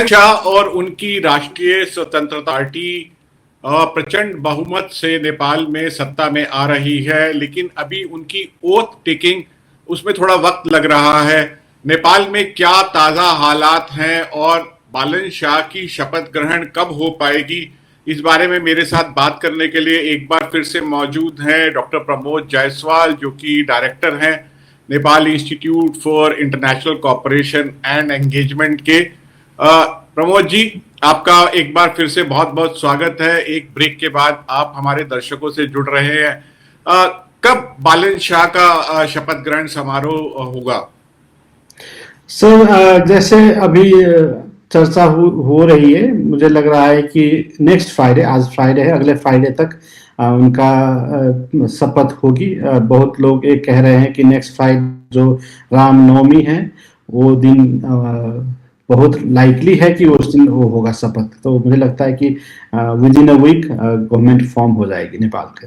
बालन शाह और उनकी राष्ट्रीय स्वतंत्रता पार्टी प्रचंड बहुमत से नेपाल में सत्ता में आ रही है, लेकिन अभी उनकी ओथ टेकिंग उसमें थोड़ा वक्त लग रहा है। नेपाल में क्या ताजा हालात हैं और बालन शाह की शपथ ग्रहण कब हो पाएगी, इस बारे में मेरे साथ बात करने के लिए एक बार फिर से मौजूद हैं डॉक्टर प्रमोद जायसवाल, जो कि डायरेक्टर हैं Nepal institute for international cooperation and engagement के। प्रमोद जी, आपका एक बार फिर से बहुत बहुत स्वागत है। एक ब्रेक के बाद आप हमारे दर्शकों से जुड़ रहे हैं। कब बालन शाह का शपथ ग्रहण समारोह होगा? सर, जैसे अभी चर्चा हो रही है, मुझे लग रहा है कि नेक्स्ट फ्राइडे, आज फ्राइडे है, अगले फ्राइडे तक उनका शपथ होगी। बहुत लोग ये कह रहे हैं कि नेक्स्ट फ्राइडे जो रामनवमी है वो दिन बहुत लाइकली है कि उस दिन वो होगा शपथ। तो मुझे लगता है कि within a week government form हो जाएगी नेपाल के।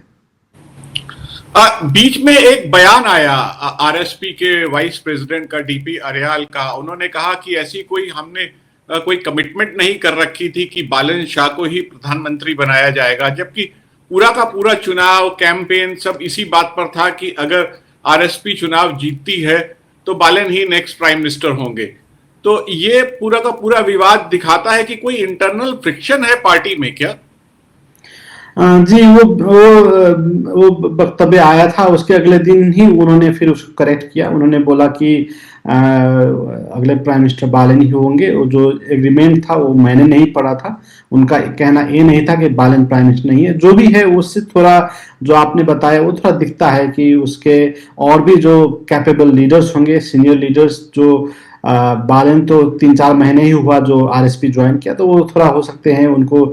बीच में एक बयान आया आरएसपी के वाइस प्रेसिडेंट का, डीपी अरियाल का। उन्होंने कहा कि ऐसी हमने कोई कमिटमेंट नहीं कर रखी थी कि बालन शाह को ही प्रधानमंत्री बनाया जाएगा, जबकि पूरा का पूरा चुनाव कैंपेन सब इसी बात पर था कि अगर आरएसपी चुनाव जीतती है तो बालन ही नेक्स्ट प्राइम मिनिस्टर होंगे। तो ये पूरा का पूरा विवाद दिखाता है कि कोई इंटरनल फ्रिक्शन है पार्टी में क्या? जी, वो वक्तव्य आया था, उसके अगले दिन ही उन्होंने फिर उसको करेक्ट किया। उन्होंने बोला कि अगले प्राइम मिनिस्टर बालन ही होंगे। वो जो एग्रीमेंट था वो मैंने नहीं पढ़ा था, उनका कहना ये नहीं था कि बालन प्राइम मिनिस्टर नहीं है। जो भी है उससे थोड़ा जो आपने बताया वो थोड़ा दिखता है कि उसके और भी जो कैपेबल लीडर्स होंगे, सीनियर लीडर्स, जो बालन तो 3-4 महीने ही हुआ जो आरएसपी ज्वाइन किया, तो वो थोड़ा हो सकते हैं उनको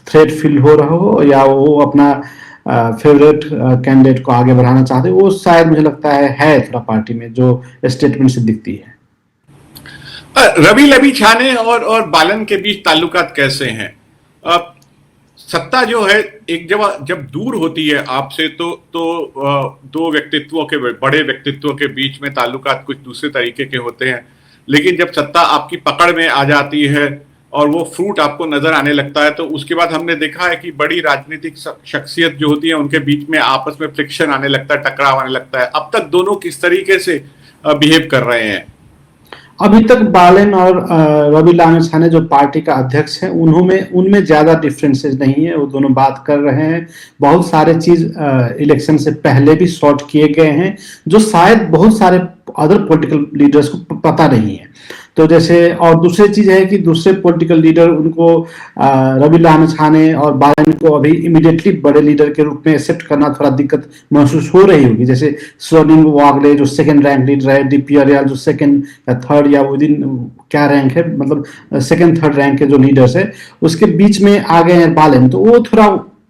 थ्रेट फील हो रहा हो, या वो अपना फेवरेट कैंडिडेट को आगे बढ़ाना चाहते हैं। वो शायद मुझे लगता है थोड़ा पार्टी में जो स्टेटमेंट से दिखती है। रवि लबीछाने और बालन के बीच ताल्लुकात कैसे हैं? सत्ता जो है एक जब दूर होती है आपसे तो दो व्यक्तित्वों के, बड़े व्यक्तित्वों के बीच में ताल्लुकात कुछ दूसरे तरीके के होते हैं। लेकिन जब सत्ता आपकी पकड़ में आ जाती है और वो फ्रूट आपको नजर आने लगता है, तो उसके बाद हमने देखा है कि बड़ी राजनीतिक शख्सियत जो होती है उनके बीच में आपस में फ्रिक्शन आने लगता है, टकराव आने लगता है। अब तक दोनों किस तरीके से बिहेव कर रहे हैं? अभी तक बालन और रवि लामिछाने जो पार्टी का अध्यक्ष है उनमें ज्यादा डिफरेंसेस नहीं है। वो दोनों बात कर रहे हैं, बहुत सारे चीज इलेक्शन से पहले भी सॉर्ट किए गए हैं जो शायद बहुत सारे अदर पॉलिटिकल लीडर्स को पता नहीं है। तो जैसे, और दूसरी चीज है कि दूसरे पॉलिटिकल लीडर उनको रवि लामिछाने और बालन को अभी इमीडिएटली बड़े लीडर के रूप में एक्सेप्ट करना थोड़ा दिक्कत महसूस हो रही होगी। जैसे स्वर्णिम वागले जो सेकंड रैंक लीडर है, डीपी अरियाल जो सेकंड या थर्ड या विद इन क्या रैंक है, मतलब सेकंड थर्ड रैंक के जो लीडर्स है, उसके बीच में आ गए हैं बालन। तो वो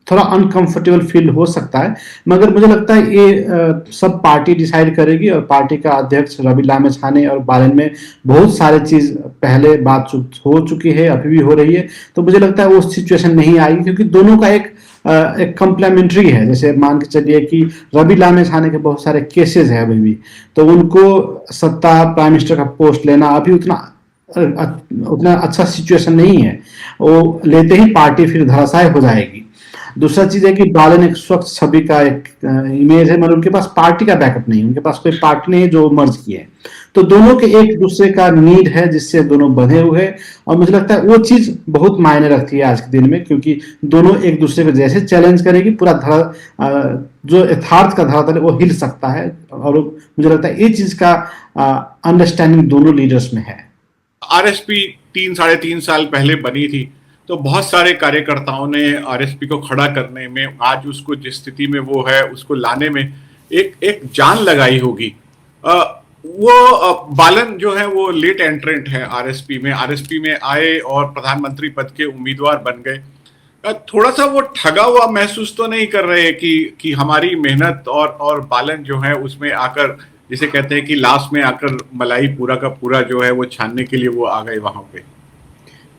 थोड़ा अनकंफर्टेबल फील हो सकता है। मगर मुझे लगता है ये सब पार्टी डिसाइड करेगी, और पार्टी का अध्यक्ष रवि लामिछाने और बालन में बहुत सारे चीज पहले बात हो चुकी है, अभी भी हो रही है। तो मुझे लगता है वो सिचुएशन नहीं आएगी, क्योंकि दोनों का एक कम्प्लीमेंट्री है। जैसे मान के चलिए कि रवि लामिछाने के बहुत सारे केसेस है अभी भी, तो उनको सत्ता प्राइम मिनिस्टर का पोस्ट लेना अभी उतना अच्छा सिचुएशन नहीं है। वो लेते ही पार्टी फिर धराशायी हो जाएगी। दूसरा चीज है कि बालन एक स्वच्छ छवि का एक इमेज है, मगर उनके पास पार्टी का बैकअप नहीं, उनके पास कोई पार्टी नहीं जो मर्ज किए है। तो दोनों के एक दूसरे का नीड है जिससे दोनों बंधे हुए, और मुझे लगता है वो चीज बहुत मायने रखती है आज के दिन में, क्योंकि दोनों एक दूसरे को जैसे चैलेंज करेगी, पूरा जो यथार्थ का धरातल है वो हिल सकता है। और मुझे लगता है ये चीज का अंडरस्टैंडिंग दोनों लीडर्स में है। आरएसपी 3-3.5 साल पहले बनी थी, तो बहुत सारे कार्यकर्ताओं ने आरएसपी को खड़ा करने में, आज उसको जिस स्थिति में वो है उसको लाने में एक जान लगाई होगी। वो बालन जो है वो लेट एंट्रेंट है आरएसपी में आए और प्रधानमंत्री पद के उम्मीदवार बन गए। थोड़ा सा वो ठगा हुआ महसूस तो नहीं कर रहे कि हमारी मेहनत और बालन जो है उसमें आकर, जिसे कहते हैं कि लास्ट में आकर मलाई पूरा का पूरा जो है वो छानने के लिए वो आ गए वहां पे?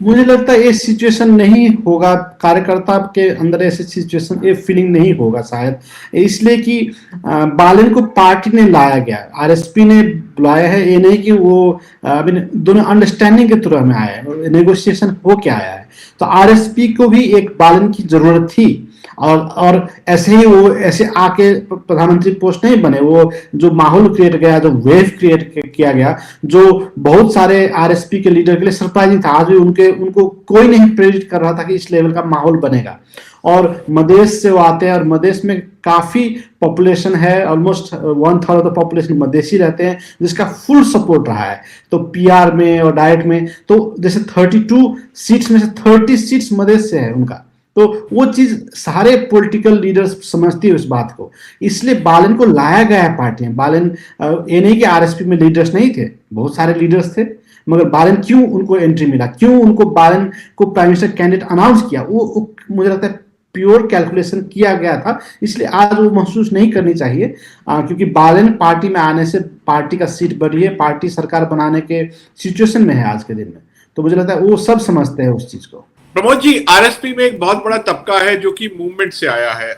मुझे लगता है ये सिचुएशन नहीं होगा, कार्यकर्ता के अंदर ऐसे सिचुएशन, ये फीलिंग नहीं होगा शायद, इसलिए कि बालन को पार्टी ने लाया गया, आरएसपी ने बुलाया है। ये नहीं कि वो अभी दोनों अंडरस्टैंडिंग के थ्रू में आया है, नेगोशिएशन हो के आया है। तो आरएसपी को भी एक बालन की जरूरत थी, और ऐसे ही वो ऐसे आके प्रधानमंत्री पोस्ट नहीं बने। वो जो माहौल क्रिएट गया, जो वेव क्रिएट किया गया, जो बहुत सारे आरएसपी के लीडर के लिए सरप्राइजिंग था। आज भी उनको कोई नहीं प्रेडिक्ट कर रहा था कि इस लेवल का माहौल बनेगा। और मधेश से वो आते हैं, और मधेश में काफी पॉपुलेशन है, almost 1/3 of the population Madhesi रहते हैं, जिसका फुल सपोर्ट रहा है। तो पीआर में और डायरेक्ट में तो जैसे 32 सीट्स में से 30 सीट्स मधेश से है उनका। तो वो चीज सारे पॉलिटिकल लीडर्स समझती है उस बात को, इसलिए बालन को लाया गया है पार्टी में। बालन, ये नहीं कि आरएसपी में लीडर्स नहीं थे, बहुत सारे लीडर्स थे, मगर बालन क्यों उनको एंट्री मिला, क्यों उनको बालन को प्राइम मिनिस्टर कैंडिडेट अनाउंस किया, वो मुझे लगता है प्योर कैलकुलेशन किया गया था। इसलिए आज वो महसूस नहीं करनी चाहिए, क्योंकि बालन पार्टी में आने से पार्टी का सीट बढ़ी है, पार्टी सरकार बनाने के सिचुएशन में है आज के दिन में। तो मुझे लगता है वो सब समझते हैं उस चीज को। प्रमोद जी, आरएसपी में एक बहुत बड़ा तबका है जो कि मूवमेंट से आया है,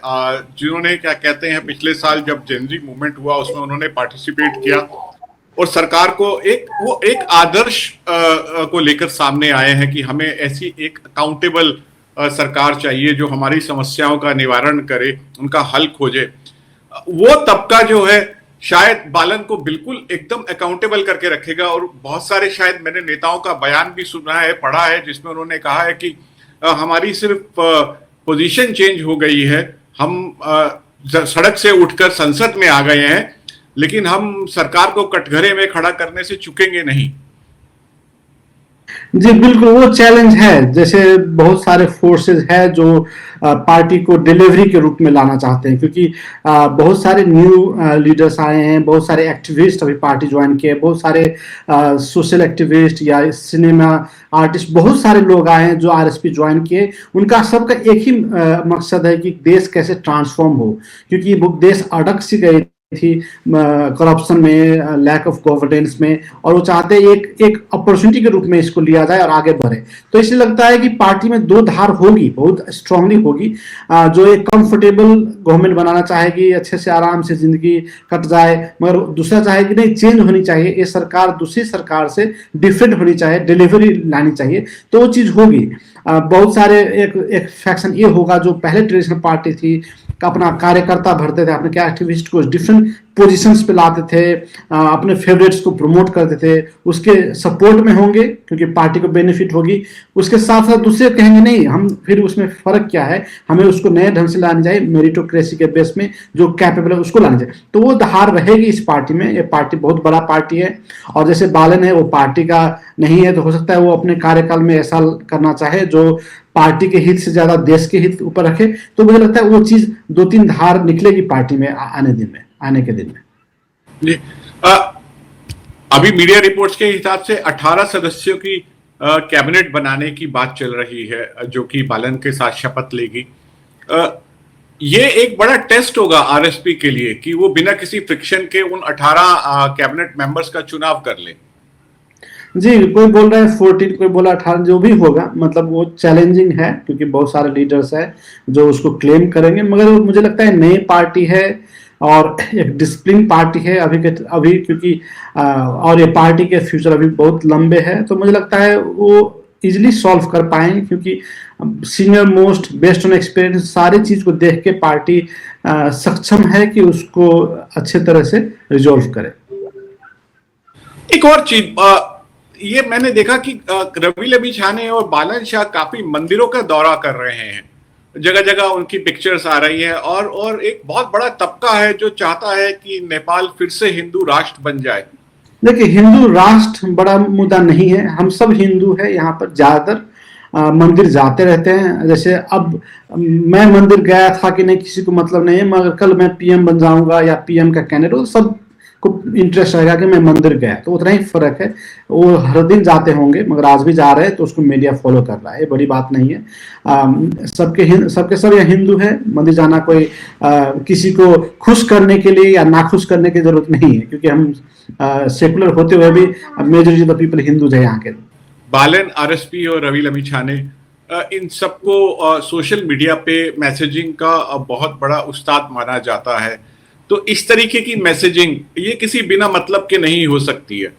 जिन्होंने क्या कहते हैं पिछले साल जब जेनजी मूवमेंट हुआ उसमें उन्होंने पार्टिसिपेट किया और सरकार को एक आदर्श को लेकर सामने आए हैं कि हमें ऐसी एक अकाउंटेबल सरकार चाहिए जो हमारी समस्याओं का निवारण करे, उनका हल खोजे। वो तबका जो है शायद बालन को बिल्कुल एकदम अकाउंटेबल करके रखेगा। और बहुत सारे शायद मैंने नेताओं का बयान भी सुना है, पढ़ा है, जिसमें उन्होंने कहा है कि हमारी सिर्फ पोजीशन चेंज हो गई है, हम सड़क से उठकर संसद में आ गए हैं, लेकिन हम सरकार को कटघरे में खड़ा करने से चुकेंगे नहीं। जी बिल्कुल, वो चैलेंज है। जैसे बहुत सारे फोर्सेस है जो पार्टी को डिलीवरी के रूप में लाना चाहते हैं, क्योंकि बहुत सारे न्यू लीडर्स आए हैं, बहुत सारे एक्टिविस्ट अभी पार्टी ज्वाइन किए, बहुत सारे सोशल एक्टिविस्ट या सिनेमा आर्टिस्ट, बहुत सारे लोग आए हैं जो आरएसपी ज्वाइन किए। उनका सबका एक ही मकसद है कि देश कैसे ट्रांसफॉर्म हो, क्योंकि वो देश अटक सी गई थी करप्शन में, लैक ऑफ गवर्नेंस में, और वो चाहते एक अपॉर्चुनिटी के रूप में इसको लिया जाए और आगे बढ़े। तो इसलिए लगता है कि पार्टी में दो धार होगी, बहुत स्ट्रांगली होगी। जो एक कंफर्टेबल गवर्नमेंट बनाना चाहेगी, अच्छे से आराम से जिंदगी कट जाए, मगर दूसरा चाहेगी नहीं, चेंज होनी चाहिए, ये सरकार दूसरी सरकार से डिफरेंट होनी चाहिए, डिलीवरी लानी चाहिए। तो वो चीज होगी। बहुत सारे एक फैक्शन ये होगा जो पहले ट्रेडिशनल पार्टी थी, अपना कार्यकर्ता भरते थे, अपने क्या एक्टिविस्ट को डिफरेंट पोजीशंस पे लाते थे, अपने फेवरेट्स को प्रमोट करते थे, उसके सपोर्ट में होंगे क्योंकि पार्टी को बेनिफिट होगी। उसके साथ साथ दूसरे कहेंगे नहीं, हम फिर उसमें फर्क क्या है, हमें उसको नए ढंग से लानी चाहिए, मेरिटोक्रेसी के बेस में जो कैपेबल है उसको लानी चाहिए। तो वो धार रहेगी इस पार्टी में। ये पार्टी बहुत बड़ा पार्टी है, और जैसे बालन है वो पार्टी का नहीं है, तो हो सकता है वो अपने कार्यकाल में ऐसा करना चाहे जो पार्टी के हित से ज्यादा देश के हित ऊपर रखे। तो मुझे लगता है वो चीज 2-3 धार निकलेगी पार्टी में आने के दिन में। जी, अभी मीडिया रिपोर्ट्स के हिसाब से 18 सदस्यों की कैबिनेट बनाने की बात चल रही है, जो कि बालन के साथ शपथ लेगी। ये एक बड़ा टेस्ट होगा आरएसपी के लिए कि वो बिना किसी फ्रिक्शन के उन 18 कैबिनेट मेंबर्स का चुनाव कर ले। जी, कोई बोल रहा है 14, कोई बोला 18, जो भी होगा, मतलब वो चैलेंजिंग है क्योंकि बहुत सारे लीडर्स हैं जो उसको क्लेम करेंगे। मगर मुझे लगता है नई पार्टी है और एक डिसिप्लिन पार्टी है अभी क्योंकि और ये पार्टी के फ्यूचर अभी बहुत लंबे हैं। तो मुझे लगता है वो इजिली सॉल्व कर पाएंगे, क्योंकि senior most based on experience सारी चीज को देख के पार्टी सक्षम है कि उसको अच्छे तरह से रिजोल्व करे। एक और चीज, ये मैंने देखा कि रवि लबी छाने और बालन शाह काफी मंदिरों का दौरा कर रहे हैं, जगह जगह उनकी पिक्चर्स आ रही है, और एक बहुत बड़ा तबका है जो चाहता है कि नेपाल फिर से हिंदू राष्ट्र बन जाए। देखिए, हिंदू राष्ट्र बड़ा मुद्दा नहीं है, हम सब हिंदू है, यहाँ पर ज्यादातर मंदिर जाते रहते हैं। जैसे अब मैं मंदिर गया था कि नहीं किसी को मतलब नहीं है, मगर कल मैं पीएम बन जाऊंगा या पीएम का कैंडिडेट, सब को इंटरेस्ट रहेगा कि मैं मंदिर गया, तो उतना ही फर्क है। वो हर दिन जाते होंगे, मगर आज भी जा रहे हैं, तो उसको मीडिया फॉलो कर रहा है, ये बड़ी बात नहीं है। सबके सब यहाँ हिंदू है, मंदिर जाना कोई किसी को खुश करने के लिए या नाखुश करने की जरूरत नहीं है, क्योंकि हम सेकुलर होते हुए भी majority of the people Hindu है यहाँ के। बालन आरएसपी और रवि लम्बिछाने इन सबको सोशल मीडिया पे मैसेजिंग का बहुत बड़ा उस्ताद माना जाता है। तो इस तरीके की मैसेजिंग ये किसी बिना मतलब के नहीं हो सकती है।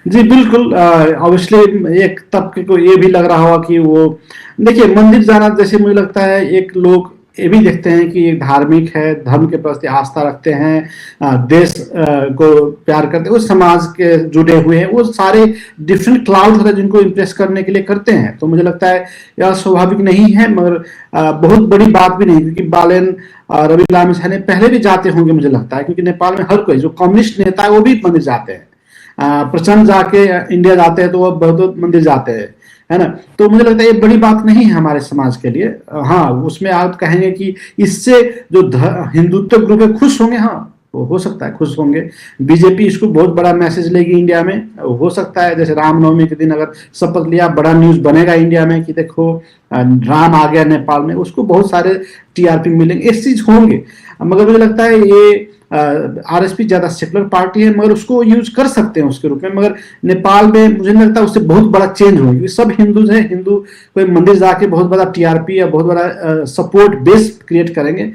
जी बिल्कुल, ऑब्वियसली एक तबके को ये भी लग रहा होगा कि वो देखिए मंदिर जाना, जैसे मुझे लगता है एक लोग ये भी देखते हैं कि ये धार्मिक है, धर्म के प्रति आस्था रखते हैं, देश को प्यार करते हैं, उस समाज के जुड़े हुए हैं, वो सारे डिफरेंट क्लाउड होते हैं जिनको इम्प्रेस करने के लिए करते हैं। तो मुझे लगता है यह स्वाभाविक नहीं है, मगर बहुत बड़ी बात भी नहीं, क्योंकि बालन रवि लामिछाने पहले भी जाते होंगे मुझे लगता है, क्योंकि नेपाल में हर कोई जो कम्युनिस्ट नेता है वो भी मंदिर जाते हैं। प्रचंड जाके इंडिया जाते हैं तो वो बहुत मंदिर जाते हैं, है ना। तो मुझे लगता है ये बड़ी बात नहीं है हमारे समाज के लिए। हाँ, उसमें आप कहेंगे कि इससे जो हिंदुत्व ग्रुप है खुश होंगे, हाँ वो हो सकता है खुश होंगे। बीजेपी इसको बहुत बड़ा मैसेज लेगी इंडिया में, हो सकता है जैसे रामनवमी के दिन अगर शपथ लिया, बड़ा न्यूज बनेगा इंडिया में कि देखो राम आ गया नेपाल में, उसको बहुत सारे टीआरपी मिलेंगे, इस चीज होंगे। मगर मुझे लगता है ये आरएसपी ज्यादा सेकुलर पार्टी है, मगर उसको यूज कर सकते हैं उसके रूप में। मगर नेपाल में मुझे नहीं लगता उससे बहुत बड़ा चेंज होगी। सब हिंदू हैं, हिंदू कोई मंदिर जाके बहुत बड़ा टीआरपी या बहुत बड़ा सपोर्ट बेस क्रिएट करेंगे,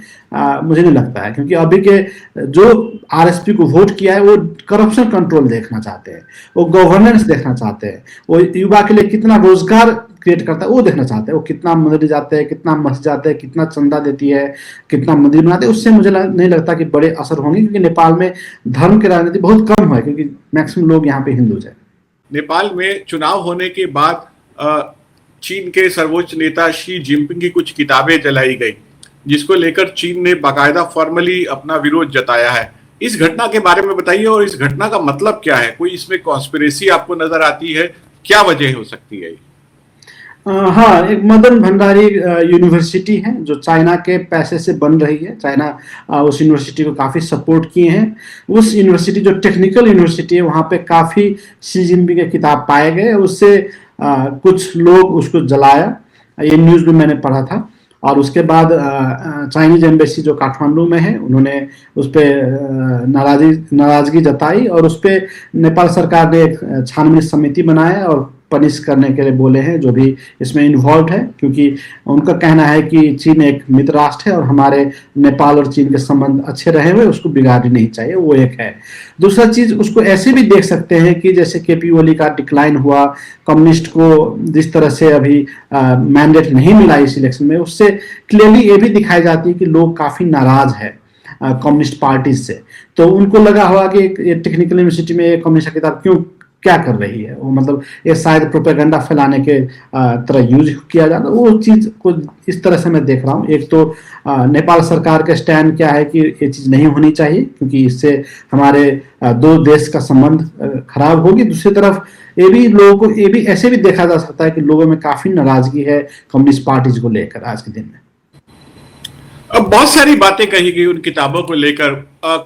मुझे नहीं लगता है। क्योंकि अभी के जो आरएसपी को वोट किया है वो करप्शन कंट्रोल देखना चाहते हैं, वो गवर्नेंस देखना चाहते हैं, वो युवा के लिए कितना रोजगार क्रिएट करता है वो देखना चाहते हैं। वो कितना मंदिर जाते हैं, कितना मस्जिद जाते हैं, कितना चंदा देती है, कितना मंदिर बनाते हैं, उससे मुझे नहीं लगता कि बड़े असर होंगे। क्योंकि नेपाल में धर्म की राजनीति बहुत कम है, क्योंकि मैक्सिमम लोग यहाँ पे हिंदू हैं। नेपाल में चुनाव होने के बाद चीन के सर्वोच्च नेता शी जिनपिंग की कुछ किताबें जलाई गई, जिसको लेकर चीन ने बाकायदा फॉर्मली अपना विरोध जताया है। इस घटना के बारे में बताइए, और इस घटना का मतलब क्या है? कोई इसमें कॉन्स्पिरेसी आपको नजर आती है? क्या वजह हो सकती है? हाँ, एक मदन भंडारी यूनिवर्सिटी है जो चाइना के पैसे से बन रही है। चाइना उस यूनिवर्सिटी को काफ़ी सपोर्ट किए हैं। उस यूनिवर्सिटी जो टेक्निकल यूनिवर्सिटी है वहाँ पे काफ़ी शी जिनपिंग के किताब पाए गए, उससे कुछ लोग उसको जलाया, ये न्यूज़ में मैंने पढ़ा था। और उसके बाद चाइनीज एम्बेसी जो काठमांडू में है उन्होंने उस पर नाराजगी जताई, और उस पर नेपाल सरकार ने एक छानबीन समिति बनाया और पनिश करने के लिए बोले हैं जो भी इसमें इन्वॉल्व है। क्योंकि उनका कहना है कि चीन एक मित्र राष्ट्र है और हमारे नेपाल और चीन के संबंध अच्छे रहे हुए, उसको बिगाड़नी नहीं चाहिए, वो एक है। दूसरा चीज उसको ऐसे भी देख सकते हैं कि जैसे केपी ओली का डिक्लाइन हुआ, कम्युनिस्ट को जिस तरह से अभी मैंडेट नहीं मिला इस इलेक्शन में, उससे क्लियरली ये भी दिखाई जाती है कि लोग काफी नाराज है कम्युनिस्ट पार्टी से। तो उनको लगा होगा कि टेक्निकल यूनिवर्सिटी में कम्युनिस्ट की किताब क्यों क्या कर रही है, वो मतलब ये शायद प्रोपेगेंडा फैलाने के तरह यूज किया जाता है। वो चीज को इस तरह से मैं देख रहा हूँ। एक तो नेपाल सरकार के स्टैंड क्या है कि ये चीज नहीं होनी चाहिए, क्योंकि इससे हमारे दो देश का संबंध खराब होगी। दूसरी तरफ ये भी लोगों को ये भी ऐसे भी देखा जा सकता है कि लोगों में काफी नाराजगी है कम्युनिस्ट पार्टीज को लेकर आज के दिन में। अब बहुत सारी बातें कही गई उन किताबों को लेकर।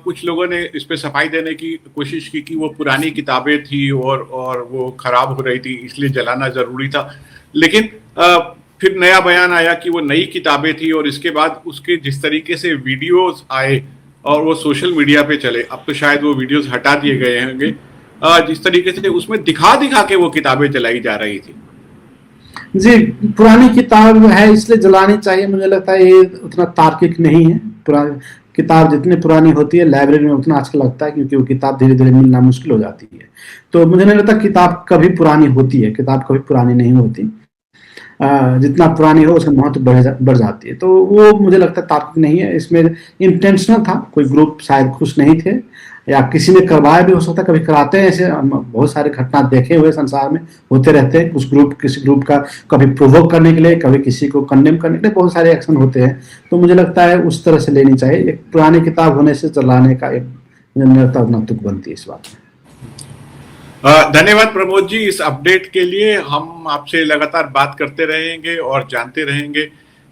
कुछ लोगों ने इस पे सफाई देने की कोशिश की कि वो पुरानी किताबें थी और वो खराब हो रही थी, इसलिए जलाना जरूरी था। लेकिन फिर नया बयान आया कि वो नई किताबें थी, और इसके बाद उसके जिस तरीके से वीडियोस आए और वो सोशल मीडिया पे चले, अब तो शायद वो वीडियोस हटा दिए गए होंगे, जिस तरीके से उसमें दिखा दिखा के वो किताबें जलाई जा रही थी। जी, पुरानी किताब है इसलिए जलानी चाहिए, मुझे लगता है ये उतना तार्किक नहीं है। पुरानी किताब जितनी पुरानी होती है लाइब्रेरी में उतना अच्छा लगता है, क्योंकि वो किताब धीरे धीरे मिलना मुश्किल हो जाती है। तो मुझे नहीं लगता किताब कभी पुरानी होती है, किताब कभी पुरानी नहीं होती। जितना पुरानी हो उसका महत्व बढ़ जाती है। तो वो मुझे लगता है तार्किक नहीं है। इसमें इंटेंशनल था, कोई ग्रुप शायद खुश नहीं थे या किसी ने करवाया भी हो सकता है, कभी कराते हैं ऐसे। बहुत सारे घटना देखे हुए संसार में होते रहते हैं, उस ग्रुप किसी ग्रुप का कभी प्रोवोक करने के लिए, कभी किसी को कंडेम करने के लिए बहुत सारे एक्शन होते हैं। तो मुझे लगता है उस तरह से लेनी चाहिए। एक पुरानी किताब होने से जलाने का एक निरता तुक बनती है इस बात में। धन्यवाद प्रमोद जी इस अपडेट के लिए। हम आपसे लगातार बात करते रहेंगे और जानते रहेंगे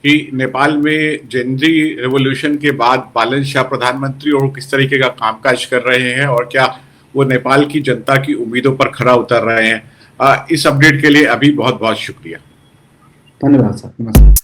कि नेपाल में जेनजी रेवोल्यूशन के बाद बालन शाह प्रधानमंत्री और किस तरीके का कामकाज कर रहे हैं, और क्या वो नेपाल की जनता की उम्मीदों पर खरा उतर रहे हैं। इस अपडेट के लिए अभी बहुत बहुत शुक्रिया। धन्यवाद सर, नमस्कार।